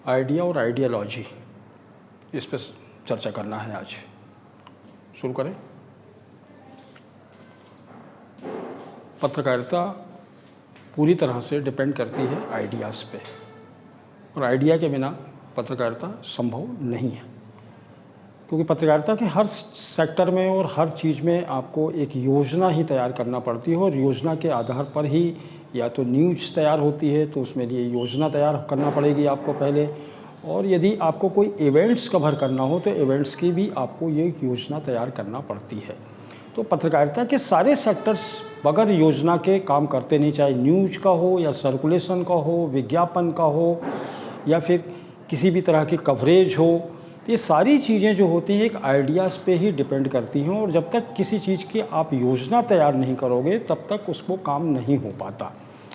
Idea और ideology, इस पर चर्चा करना है आज। शुरू करें। पत्रकारिता पूरी तरह से डिपेंड करती है आइडियाज़ पे, और आइडिया के बिना पत्रकारिता संभव नहीं है, क्योंकि पत्रकारिता के हर सेक्टर में और हर चीज़ में आपको एक योजना ही तैयार करना पड़ती है, और योजना के आधार पर ही या तो न्यूज़ तैयार होती है, तो उसमें लिए योजना तैयार करना पड़ेगी आपको पहले, और यदि आपको कोई इवेंट्स कवर करना हो तो इवेंट्स की भी आपको ये योजना तैयार करना पड़ती है। तो पत्रकारिता के सारे सेक्टर्स बगैर योजना के काम करते नहीं, चाहे न्यूज़ का हो या सर्कुलेशन का हो, विज्ञापन का हो या फिर किसी भी तरह की कवरेज हो। ये सारी चीज़ें जो होती हैं एक आइडियाज़ पे ही डिपेंड करती हैं, और जब तक किसी चीज़ की आप योजना तैयार नहीं करोगे तब तक उसको काम नहीं हो पाता,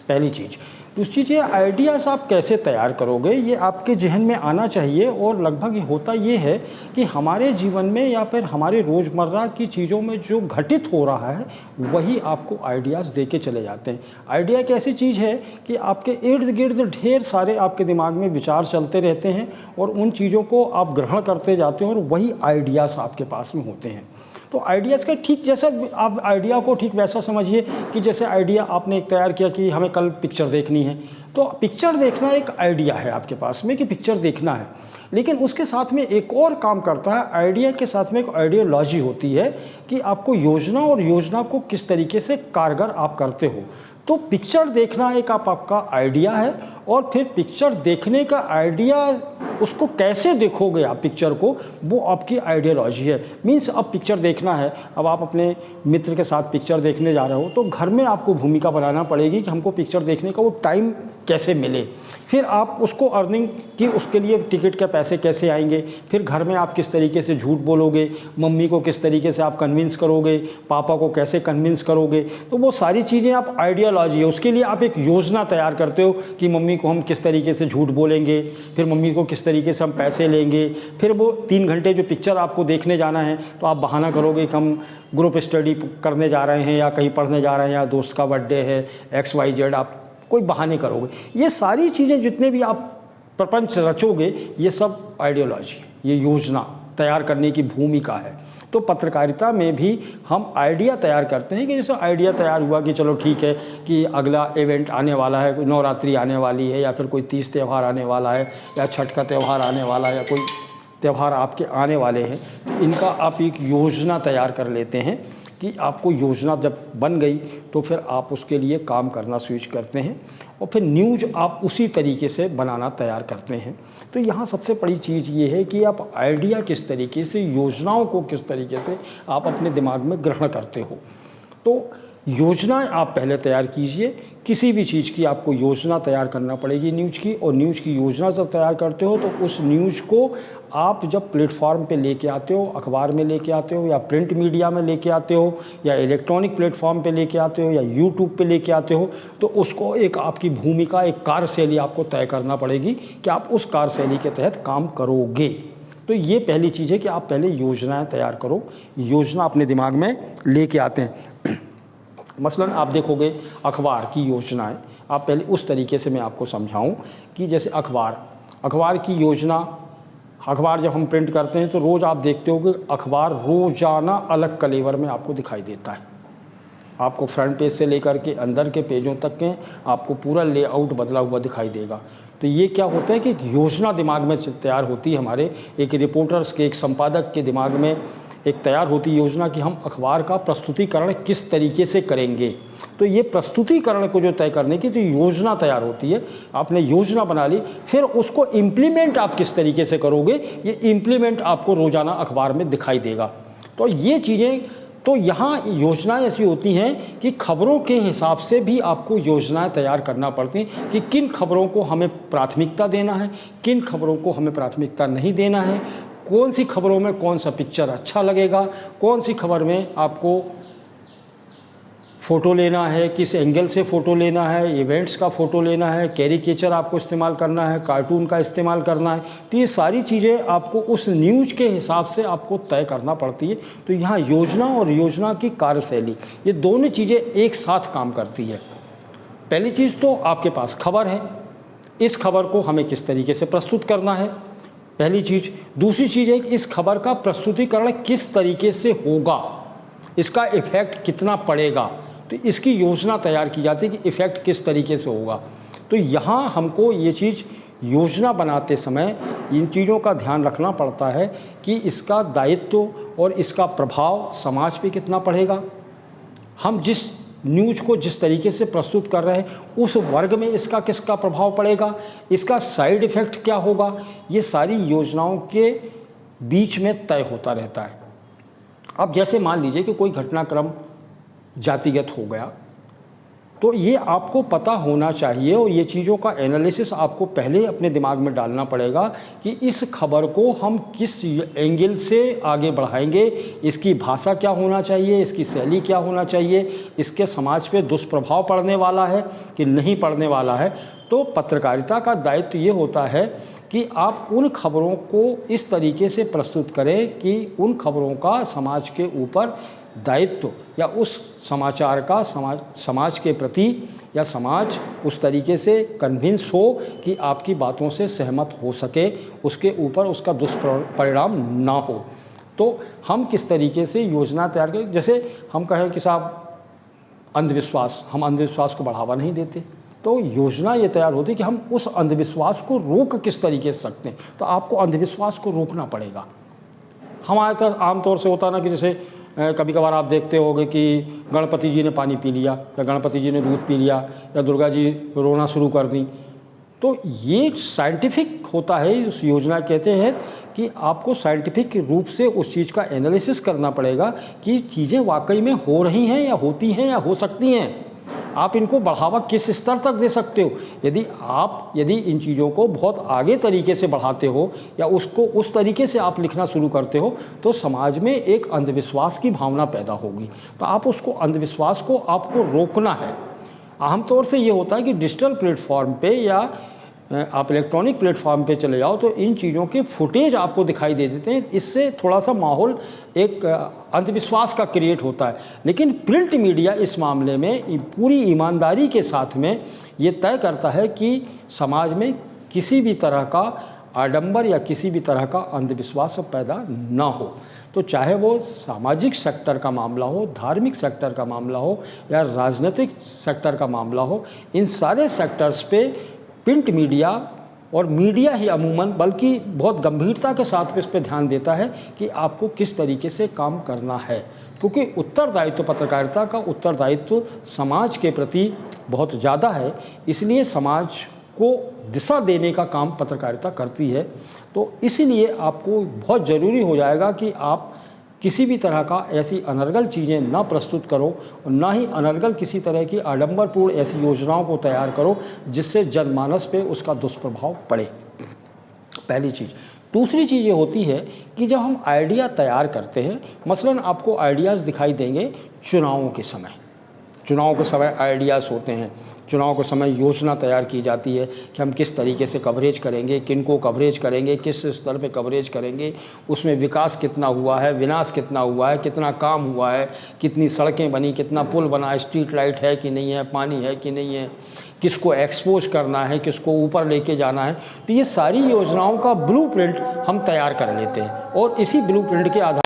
पहली चीज़। दूसरी चीज़, आइडियाज़ आप कैसे तैयार करोगे ये आपके जहन में आना चाहिए, और लगभग होता ये है कि हमारे जीवन में या फिर हमारे रोज़मर्रा की चीज़ों में जो घटित हो रहा है वही आपको आइडियाज़ दे के चले जाते हैं। आइडिया एक ऐसी चीज़ है कि आपके इर्द गिर्द ढेर सारे आपके दिमाग में विचार चलते रहते हैं, और उन चीज़ों को आप ग्रहण करते जाते हैं, और वही आइडियाज़ आपके पास में होते हैं। तो आइडियाज़ का ठीक जैसा आप आइडिया को ठीक वैसा समझिए कि जैसे आइडिया आपने एक तैयार किया कि हमें कल पिक्चर देखनी है, तो पिक्चर देखना एक आइडिया है आपके पास में कि पिक्चर देखना है, लेकिन उसके साथ में एक और काम करता है, आइडिया के साथ में एक आइडियोलॉजी होती है कि आपको योजना और योजना को किस तरीके से कारगर आप करते हो। तो पिक्चर देखना एक आपका आइडिया है, और फिर पिक्चर देखने का आइडिया, उसको कैसे देखोगे आप पिक्चर को, वो आपकी आइडियोलॉजी है। मीन्स अब पिक्चर देखना है, अब आप अपने मित्र के साथ पिक्चर देखने जा रहे हो, तो घर में आपको भूमिका बनाना पड़ेगी कि हमको पिक्चर देखने का वो टाइम कैसे मिले, फिर आप उसको अर्निंग की, उसके लिए टिकट के पैसे कैसे आएंगे, फिर घर में आप किस तरीके से झूठ बोलोगे, मम्मी को किस तरीके से आप कन्विंस करोगे, पापा को कैसे कन्विंस करोगे। तो वो सारी चीज़ें आप आइडियोलॉजी है, उसके लिए आप एक योजना तैयार करते हो कि मम्मी को हम किस तरीके से झूठ बोलेंगे, फिर मम्मी को किस तरीके से हम पैसे लेंगे, फिर वो 3 घंटे जो पिक्चर आपको देखने जाना है तो आप बहाना करोगे कि हम ग्रुप स्टडी करने जा रहे हैं या कहीं पढ़ने जा रहे हैं या दोस्त का बर्थडे है, XYZ, आप कोई बहाने करोगे। ये सारी चीज़ें जितने भी आप प्रपंच रचोगे, ये सब आइडियोलॉजी, ये योजना तैयार करने की भूमिका है। तो पत्रकारिता में भी हम आइडिया तैयार करते हैं कि जैसे आइडिया तैयार हुआ कि चलो ठीक है कि अगला इवेंट आने वाला है, कोई नवरात्रि आने वाली है, या फिर कोई तीज त्यौहार आने वाला है, या छठ का त्यौहार आने वाला है, या कोई त्यौहार आपके आने वाले हैं, तो इनका आप एक योजना तैयार कर लेते हैं कि आपको योजना जब बन गई तो फिर आप उसके लिए काम करना स्विच करते हैं, और फिर न्यूज़ आप उसी तरीके से बनाना तैयार करते हैं। तो यहाँ सबसे बड़ी चीज़ ये है कि आप आइडिया किस तरीके से, योजनाओं को किस तरीके से आप अपने दिमाग में ग्रहण करते हो। तो योजना आप पहले तैयार कीजिए, किसी भी चीज़ की आपको योजना तैयार करना पड़ेगी न्यूज़ की, और न्यूज़ की योजना जब तैयार करते हो तो उस न्यूज़ को आप जब प्लेटफॉर्म पे लेके आते हो, अखबार में लेके आते हो, या प्रिंट मीडिया में लेके आते हो, या इलेक्ट्रॉनिक प्लेटफॉर्म पे लेके आते हो, या यूट्यूब पे लेके आते हो, तो उसको एक आपकी भूमिका, एक कार्यशैली आपको तय करना पड़ेगी कि आप उस कार्यशैली के तहत काम करोगे। तो ये पहली चीज़ है कि आप पहले योजनाएँ तैयार करो, योजना अपने दिमाग में लेके आते हैं। मसलन आप देखोगे अखबार की योजनाएं, आप पहले उस तरीके से मैं आपको समझाऊं कि जैसे अखबार की योजना, अखबार जब हम प्रिंट करते हैं तो रोज़ आप देखते हो कि अखबार रोज़ाना अलग कलेवर में आपको दिखाई देता है। आपको फ्रंट पेज से लेकर के अंदर के पेजों तक के आपको पूरा लेआउट बदला हुआ दिखाई देगा। तो ये क्या होता है कि एक योजना दिमाग में तैयार होती है, हमारे एक रिपोर्टर्स के, एक संपादक के दिमाग में एक तैयार होती योजना कि हम अखबार का प्रस्तुतिकरण किस तरीके से करेंगे। तो ये प्रस्तुतिकरण को जो तय करने की तो योजना तैयार होती है। आपने योजना बना ली, फिर उसको इम्प्लीमेंट आप किस तरीके से करोगे, ये इम्प्लीमेंट आपको रोज़ाना अखबार में दिखाई देगा। तो ये चीज़ें, तो यहाँ योजनाएं ऐसी होती हैं कि खबरों के हिसाब से भी आपको योजनाएं तैयार करना पड़ती हैं कि किन खबरों को हमें प्राथमिकता देना है, किन खबरों को हमें प्राथमिकता नहीं देना है, कौन सी खबरों में कौन सा पिक्चर अच्छा लगेगा, कौन सी खबर में आपको फ़ोटो लेना है, किस एंगल से फ़ोटो लेना है, इवेंट्स का फ़ोटो लेना है, कैरिकेचर आपको इस्तेमाल करना है, कार्टून का इस्तेमाल करना है। तो ये सारी चीज़ें आपको उस न्यूज़ के हिसाब से आपको तय करना पड़ती है। तो यहाँ योजना और योजना की कार्यशैली, ये दोनों चीज़ें एक साथ काम करती है। पहली चीज़ तो आपके पास खबर है, इस खबर को हमें किस तरीके से प्रस्तुत करना है, पहली चीज़। दूसरी चीज़ है कि इस खबर का प्रस्तुतिकरण किस तरीके से होगा, इसका इफ़ेक्ट कितना पड़ेगा, तो इसकी योजना तैयार की जाती है कि इफ़ेक्ट किस तरीके से होगा। तो यहाँ हमको ये चीज़ योजना बनाते समय इन चीज़ों का ध्यान रखना पड़ता है कि इसका दायित्व और इसका प्रभाव समाज पे कितना पड़ेगा, हम जिस न्यूज़ को जिस तरीके से प्रस्तुत कर रहे हैं उस वर्ग में इसका किसका प्रभाव पड़ेगा, इसका साइड इफ़ेक्ट क्या होगा, ये सारी योजनाओं के बीच में तय होता रहता है। अब जैसे मान लीजिए कि कोई घटनाक्रम जातिगत हो गया, तो ये आपको पता होना चाहिए और ये चीज़ों का एनालिसिस आपको पहले अपने दिमाग में डालना पड़ेगा कि इस खबर को हम किस एंगल से आगे बढ़ाएंगे, इसकी भाषा क्या होना चाहिए, इसकी शैली क्या होना चाहिए, इसके समाज पे दुष्प्रभाव पड़ने वाला है कि नहीं पड़ने वाला है। तो पत्रकारिता का दायित्व ये होता है कि आप उन खबरों को इस तरीके से प्रस्तुत करें कि उन खबरों का समाज के ऊपर दायित्व या उस समाचार का समाज के प्रति या समाज उस तरीके से कन्विंस हो कि आपकी बातों से सहमत हो सके, उसके ऊपर उसका दुष्परिणाम ना हो। तो हम किस तरीके से योजना तैयार करें, जैसे हम कहें कि साहब अंधविश्वास, हम अंधविश्वास को बढ़ावा नहीं देते, तो योजना ये तैयार होती है कि हम उस अंधविश्वास को रोक किस तरीके से सकते हैं। तो आपको अंधविश्वास को रोकना पड़ेगा। हमारे तरफ आमतौर से होता ना कि जैसे कभी कभार आप देखते होंगे कि गणपति जी ने पानी पी लिया या गणपति जी ने दूध पी लिया या दुर्गा जी रोना शुरू कर दी। तो ये साइंटिफिक होता है, उस योजना कहते हैं कि आपको साइंटिफिक रूप से उस चीज़ का एनालिसिस करना पड़ेगा कि चीज़ें वाकई में हो रही हैं या होती हैं या हो सकती हैं, आप इनको बढ़ावा किस स्तर तक दे सकते हो। यदि इन चीज़ों को बहुत आगे तरीके से बढ़ाते हो या उसको उस तरीके से आप लिखना शुरू करते हो तो समाज में एक अंधविश्वास की भावना पैदा होगी। तो आप उसको अंधविश्वास को आपको रोकना है। आमतौर से ये होता है कि डिजिटल प्लेटफॉर्म पे या आप इलेक्ट्रॉनिक प्लेटफॉर्म पे चले जाओ तो इन चीज़ों के फुटेज आपको दिखाई दे देते हैं, इससे थोड़ा सा माहौल एक अंधविश्वास का क्रिएट होता है। लेकिन प्रिंट मीडिया इस मामले में पूरी ईमानदारी के साथ में ये तय करता है कि समाज में किसी भी तरह का आडंबर या किसी भी तरह का अंधविश्वास पैदा ना हो। तो चाहे वो सामाजिक सेक्टर का मामला हो, धार्मिक सेक्टर का मामला हो या राजनीतिक सेक्टर का मामला हो, इन सारे सेक्टर्स पे प्रिंट मीडिया और मीडिया ही अमूमन बल्कि बहुत गंभीरता के साथ इस पर ध्यान देता है कि आपको किस तरीके से काम करना है, क्योंकि उत्तरदायित्व पत्रकारिता का उत्तरदायित्व समाज के प्रति बहुत ज़्यादा है। इसलिए समाज को दिशा देने का काम पत्रकारिता करती है। तो इसीलिए आपको बहुत ज़रूरी हो जाएगा कि आप किसी भी तरह का ऐसी अनर्गल चीज़ें ना प्रस्तुत करो और ना ही अनर्गल किसी तरह की आडंबरपूर्ण ऐसी योजनाओं को तैयार करो जिससे जनमानस पे उसका दुष्प्रभाव पड़े, पहली चीज़। दूसरी चीज़ ये होती है कि जब हम आइडिया तैयार करते हैं, मसलन आपको आइडियाज़ दिखाई देंगे चुनावों के समय आइडियाज़ होते हैं। चुनाव के समय योजना तैयार की जाती है कि हम किस तरीके से कवरेज करेंगे, किनको कवरेज करेंगे, किस स्तर पे कवरेज करेंगे, उसमें विकास कितना हुआ है, विनाश कितना हुआ है, कितना काम हुआ है, कितनी सड़कें बनी, कितना पुल बना, स्ट्रीट लाइट है कि नहीं है, पानी है कि नहीं है, किसको एक्सपोज करना है, किसको ऊपर लेके जाना है। तो ये सारी योजनाओं का ब्लूप्रिंट हम तैयार कर लेते हैं और इसी ब्लूप्रिंट के आधार